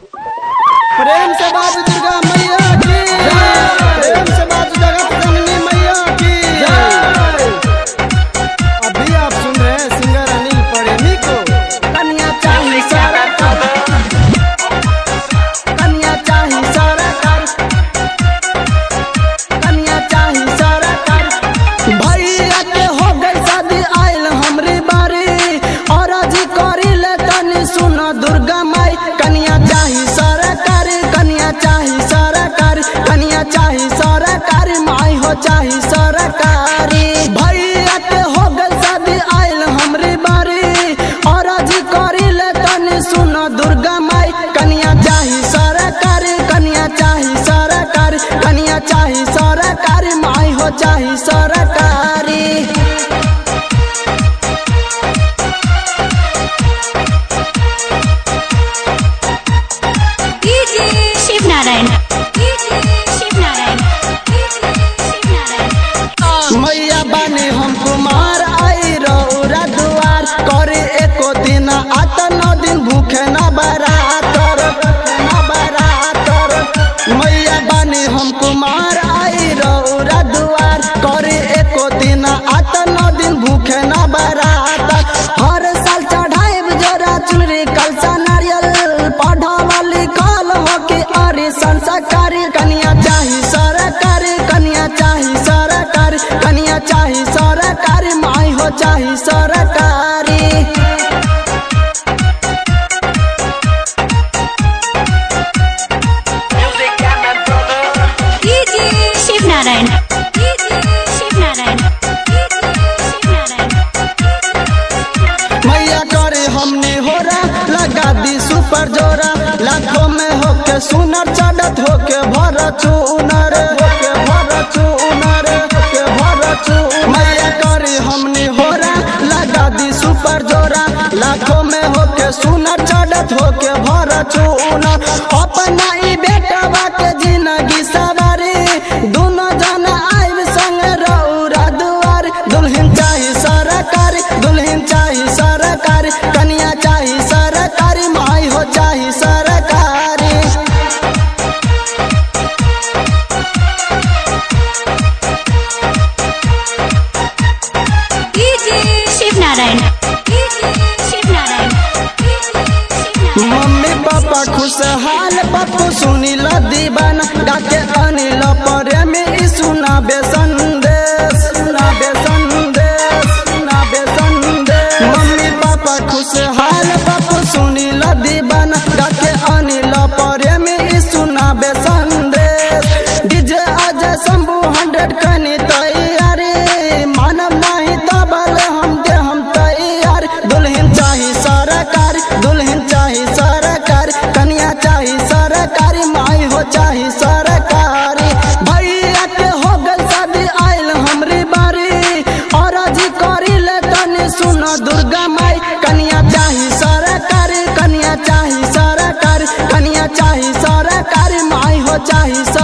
प्रेम से बात दुर्गा मैया की, प्रेम से बात जगत जननी मैया की। अभी आप सुन रहे हैं सिंगर अनिल प्रेमी को। कन्या चाही सारा कर, कन्या चाही सारा कर, कन्या चाही सारा कर। भैया के हो गई शादी आयल हमरी बारी, और अजी करी ले तनी सुनो दुर्गा माई। कन्या चाही सारा कर, कन्या चाही सारा कर, कन्या चाही सारा कर, माई हो चाही सरकारी। भैया के हो गई शादी आयल हमरी बारी, और अजी करी ले तनी सुनो दुर्गा माई। कन्या चाही सारा कर, कन्या चाही सारा कर, कन्या चाही सारा कर, माई हो चाही सरकारी। शिव नारायण, शिव नारायण, शिव नारायण। मैया बानी हम कुमार आई रौरा दुआर, करे एको दिन आता 9 दिन भूखे न बरातर, न बरातर। मैया बानी हम कुमार आई रौरा दुआर, करे एको दिन आता 9 दिन भूखे न बरातर। हर साल चढ़ाइब जोरा चुनरी कलसा नारियल, पढ़ावा लिखल हो के अरे संस्कारी। कन्या चाही सरकारी, कन्या चाही सरकारी, कन्या चाही सरकारी, माई हो चाही सरकारी। शिव नारायण, शिव नारायण, शिव नारायण। मैया करे हमने होरा लगा दी सुपर जोरा, लाखों में होके सुनर चढ़त होके भर चूनर, होके भर चूनर, होके भर चूनर। मैया करे हमने होरा लगा दी सुपर जोरा, लाखों में होके सुनर चढ़त होके भर चूनर। अपना ही बेटवा के जिंदगी सवारी, दोनों जना आइब संग रौरा दुआर। दुल्हन चाही सरकारी, दुल्हन चाही सरकारी, कन्या चाही सरकारी, माई हो चाही सरकारी। शिव नारायण, शिव नारायण, मम्मी पापा खुशहाल, पप्पू सुनील दीवाना, डाके अनिल प्रेमी सुना बेसंदेश, सुना बेसंदेश, सुना बेसंदेश। मम्मी पापा खुशहाल, पप्पू सुनील दीवाना, डाके अनिल प्रेमी सुना बेसंदेश। डीजे अजय शंभू 100 कनी तैयारी, मानव नहीं तबल हम दे हम तैयार। दुल्हन चाही सरकारी, दुल्हन चाही सरकारी, कन्या चाही सरकारी, माई हो चाही सरकारी। भैया के हो गई शादी आयल हमरी बारी, और अजी करी ले तनी सुनो दुर्गा माई। कन्या चाही सरकारी, कन्या चाही सरकारी, कन्या चाही सरकारी, माई हो चाही सरकारी।